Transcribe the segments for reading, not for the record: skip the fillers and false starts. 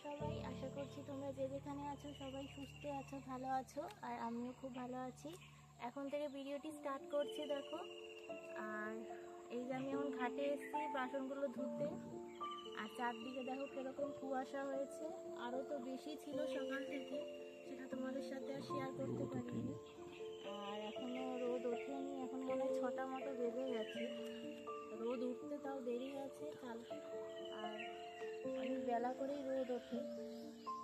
সবাই, আশা করছি তোমরা যে যেখানে আছো সবাই সুস্থ আছো, ভালো আছো। আর আমিও খুব ভালো আছি। এখন থেকে ভিডিওটি স্টার্ট করছি দেখো। আর এই যে আমি এখন ঘাটে এসেছি বাসনগুলো ধুতে। আর চারদিকে দেখো কিরকম কুয়াশা হয়েছে, আরও তো বেশি ছিল সকাল থেকে, সেটা তোমাদের সাথে আর শেয়ার করতে পারিনি। আর এখনও রোদ ওঠেনি, এখন মনে হয় 6টা মতো বেজে গেছে। রোদ উঠতে তাও দেরি আছে কাল, আর অনেক বেলা করেই রোদ ওঠে।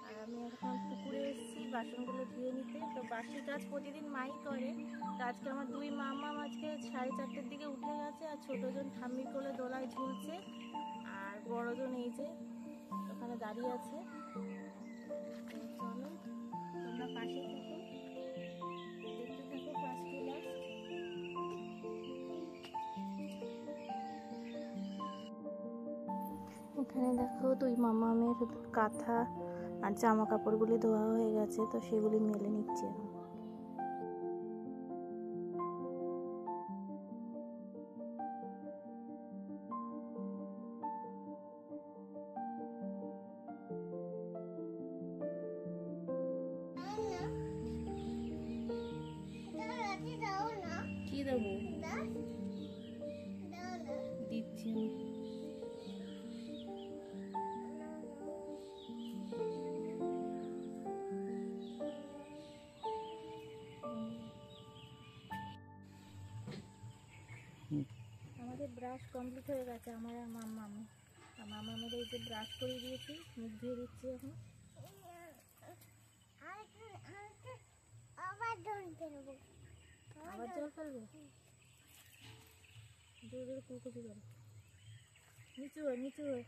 আর আমি এখন পুকুরে এসেছি বাসনগুলো ধুয়ে নিতে। তো বাসি কাজ প্রতিদিন মাই করে, তো আজকে আমার দুই মামা আজকে 4:30টার দিকে উঠে গেছে। আর ছোটোজন ঠাম্মির কোলে দোলায় ঝুলছে, আর বড়জন এই যে ওখানে দাঁড়িয়ে আছে। চলো তোমরা পাশে থাকো, দেখতে থাকো ফার্স্ট টু লাস্ট। এখানে দেখো দুই মামামের কাঁথা আর জামা কাপড়গুলি ধোয়া হয়ে গেছে, তো সেগুলি মেলে নিচ্ছে এখন। কি দেবো? দিচ্ছি আমি। আমাদের ব্রাশ কমপ্লিট হয়ে গেছে, আমার আর মামামের এই যে ব্রাশ করে দিয়েছি, মুখ ধুয়ে দিচ্ছি এখন। আবার জল ফেলবো? জোরে জোরে কুলকুচি করো, নিচু হয় নিচু হয়।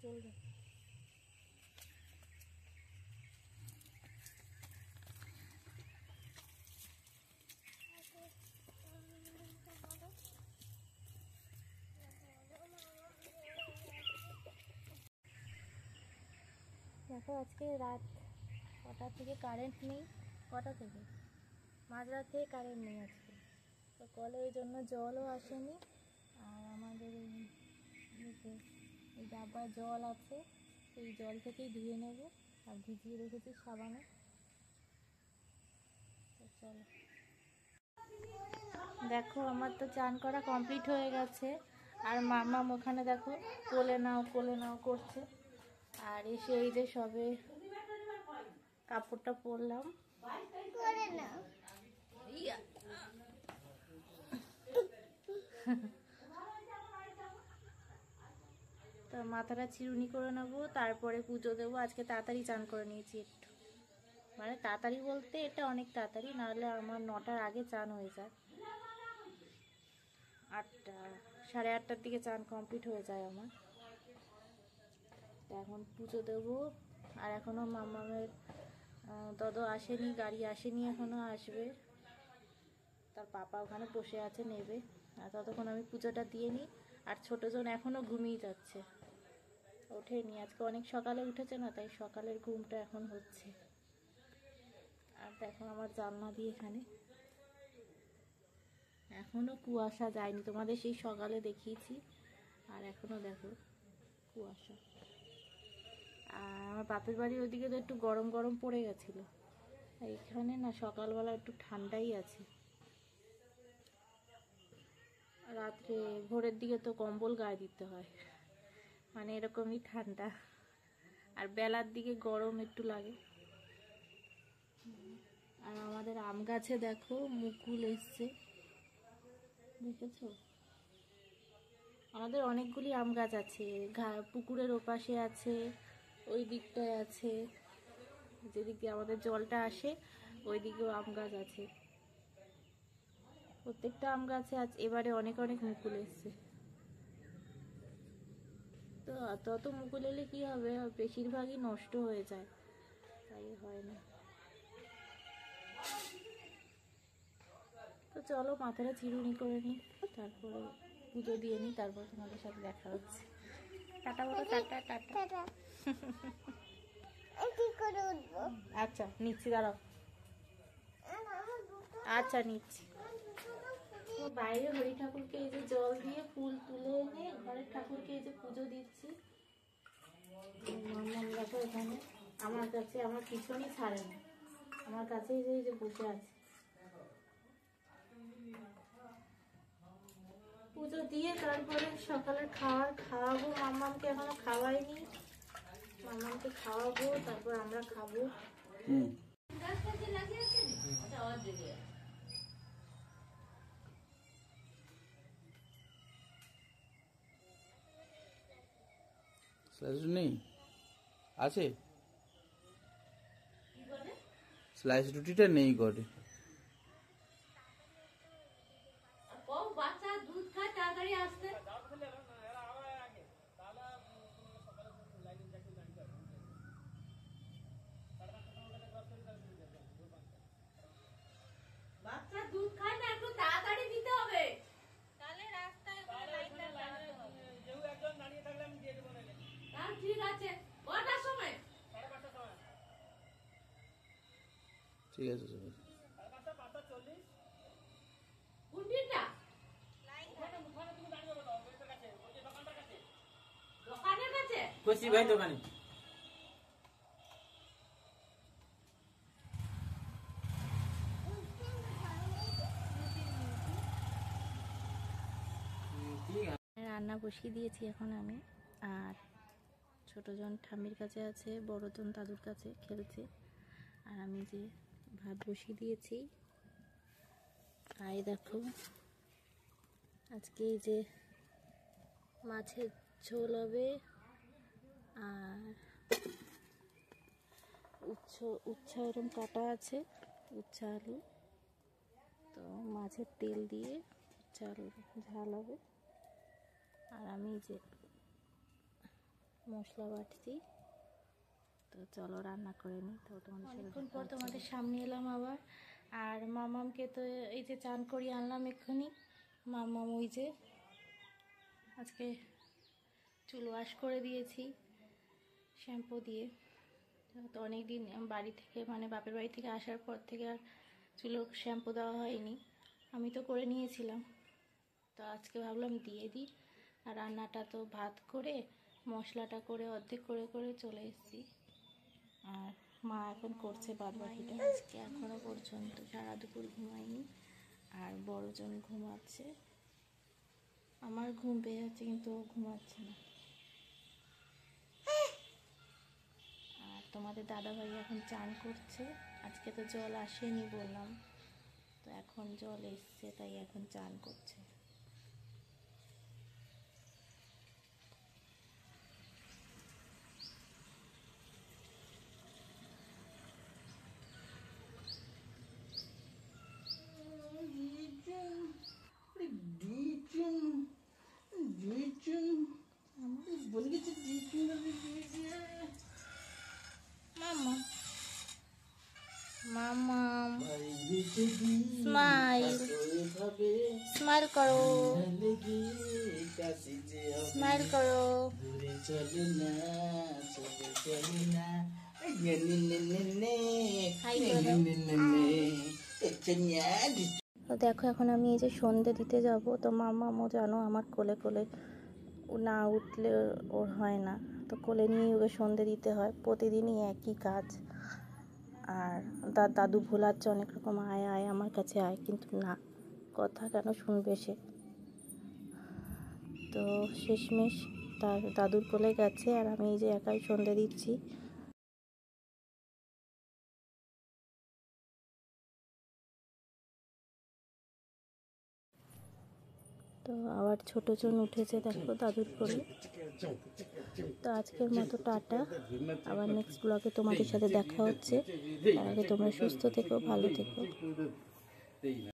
চলবে। দেখো আজকে রাত কটা থেকে কারেন্ট নেই, কটা থেকে মাঝরাত থেকে কারেন্ট নেই আজকে। তো কলে ওই জন্য জলও আসেনি। আর আমাদের এই ডাব্বার জল আছে, এই জল থেকেই ধুয়ে নেব। আর ভিজিয়ে রেখেছি সাবানে। তো চলো, দেখো আমার তো চান করা কমপ্লিট হয়ে গেছে। আর মামাম ওখানে দেখো কোলে নাও করছে। আর এসে এই যে সবে কাপড়টা পরলাম। তো মাথাটা চিরুনি করে নেবো, তারপরে পুজো দেবো। আজকে তাড়াতাড়ি চান করে নিয়েছি একটু, মানে তাড়াতাড়ি বলতে এটা অনেক তাড়াতাড়ি, নাহলে আমার 9টার আগে চান হয়ে যায়। 8টা 8:30টার দিকে চান কমপ্লিট হয়ে যায় আমার। এখন পুজো দেবো। আর এখনও মামামের দাদু আসেনি, গাড়ি আসেনি, এখনও আসবে। তার পাপা ওখানে বসে আছে, নেবে। আর ততক্ষণ আমি পুজোটা দিয়ে নিই। আর ছোটোজন এখনও ঘুমিয়ে যাচ্ছে, ওঠেনি। আজকে অনেক সকালে উঠেছে না, তাই সকালের ঘুমটা এখন হচ্ছে। আর দেখো আমার জানলা দিয়ে এখানে এখনও কুয়াশা যায়নি, তোমাদের সেই সকালে দেখিয়েছি। আর এখনও দেখো কুয়াশা। আর আমার বাপের বাড়ির ওইদিকে তো একটু গরম গরম পড়ে গেছিলো, এইখানে না সকালবেলা একটু ঠান্ডাই আছে। রাত্রে ভোরের দিকে তো কম্বল গায়ে দিতে হয়, মানে এরকমই ঠান্ডা। আর বেলার দিকে গরম একটু লাগে। আর আমাদের আম গাছে দেখো মুকুল এসছে, দেখেছো? আমাদের অনেকগুলি আম গাছ আছে, পুকুরের ওপাশে আছে, ওই দিকটায় আছে, যেদিক দিয়ে আমাদের জলটা আসে ওই দিকেও আম গাছ আছে। প্রত্যেকটা আম গাছে আজ এবারে অনেক অনেক মুকুল এসছে। তো তত মুকুল এলে কি হবে, বেশিরভাগই নষ্ট হয়ে যায়, তাই হয় না। তো চলো মাথাটা চিরুনি করে নিই, তারপরে পুজো দিয়ে নিই, তারপর তোমাদের সাথে দেখা হচ্ছে। টাটা বলো, টাটা টাটা। আচ্ছা নিচ্ছি, দাঁড়াও। আচ্ছা নিচ্ছি। বাইরে হরি ঠাকুরকে এই যে জল দিয়ে ফুল তুলে এনে ঘরের ঠাকুরকে এই যে পুজো দিচ্ছি। মাম্মাম দেখো এখানে আমার কাছে, আমার পিছনই ছাড়ে না, আমার কাছেই যে এই যে বসে আছে। পুজো দিয়ে তারপরে সকালে খাওয়াবো। মাম্মামকে এখনো খাওয়াইনি, মাম্মামকে খাওয়াবো, তারপর আমরা খাবো। স্লাইস নেই আছে, স্লাইস রুটিটা নেই করে। বাচ্চা দুধ খায় তাড়াতাড়ি আসতে। বাচ্চা দুধ খায় না, একটু তাড়াতাড়ি দিতে হবে। তাহলে রাস্তায় যেও একজন দাঁড়িয়ে থাকলে আমি দিয়ে দেবো। তাহলে ঠিক আছে, কটার সময়? 5:30 সময়। ঠিক আছে স্যার। 5:40। কোনটা? দোকানের কাছে? খুশি ভাই দোকানে। রান্না বসিয়ে দিয়েছি এখন আমি, আর ছোটজন ঠাম্মির কাছে আছে, বড়জন দাদুর কাছে খেলছে, আর আমি যে ভাত বসিয়ে দিয়েছি। আর দেখো আজকে এই যে মাছের ঝোল হবে, আর উচ্ছা এরকম কাটা আছে, উচ্ছা আলু, তো মাছের তেল দিয়ে উচ্ছা আলু ঝাল হবে। আর আমি যে মশলা বাটছি, তো চলো রান্না করে নিই। তো অনেকক্ষণ পর তোমাদের সামনে এলাম আবার। আর মামামকে তো এই যে চান করিয়ে আনলাম এক্ষুনি। মামাম ওই যে আজকে চুল ওয়াশ করে দিয়েছি শ্যাম্পু দিয়ে। তো অনেক দিন বাড়ি থেকে মানে বাপের বাড়ি থেকে আসার পর থেকে আর চুলো শ্যাম্পু দেওয়া হয়নি, আমি তো করে নিয়েছিলাম, তো আজকে ভাবলাম দিয়ে দিই। আর রান্নাটা তো ভাত করে মশলাটা করে অর্ধেক করে করে চলে এসেছি, আর মা এখন করছে বাদ বাকিটা। আজকে এখনো পর্যন্ত সারা দুপুর ঘুমায়নি, আর বড়জন ঘুমাচ্ছে। আমার ঘুম পেয়ে যাচ্ছে কিন্তু ও ঘুমাচ্ছে না। আর তোমাদের দাদাভাই এখন চান করছে, আজকে তো জল আসেনি বললাম, তো এখন জল এসছে তাই এখন চান করছে। মামা মামা স্মাইল স্মাইল করো, স্মাইল করো। তো দেখো এখন আমি এই যে সন্ধে দিতে যাব, তো মামামও জানো আমার কোলে কোলে না উঠলে ওর হয় না, তো কোলে নিয়ে ওকে সন্ধে দিতে হয়, প্রতিদিনই একই কাজ। আর দাদু ভোলাচ্ছে অনেক রকম, আয় আয় আমার কাছে আয়, কিন্তু না, কথা কেন শুনবে সে। তো শেষমেশ তার দাদুর কোলে গেছে, আর আমি এই যে একাই সন্ধে দিচ্ছি। তো আবার ছোটজন উঠেছে দেখো দাদুর কোলে। তো আজকের মতো টাটা, আবার নেক্সট ব্লগে তোমাদের সাথে দেখা হচ্ছে। তার আগে তোমরা সুস্থ থেকো, ভালো থেকো।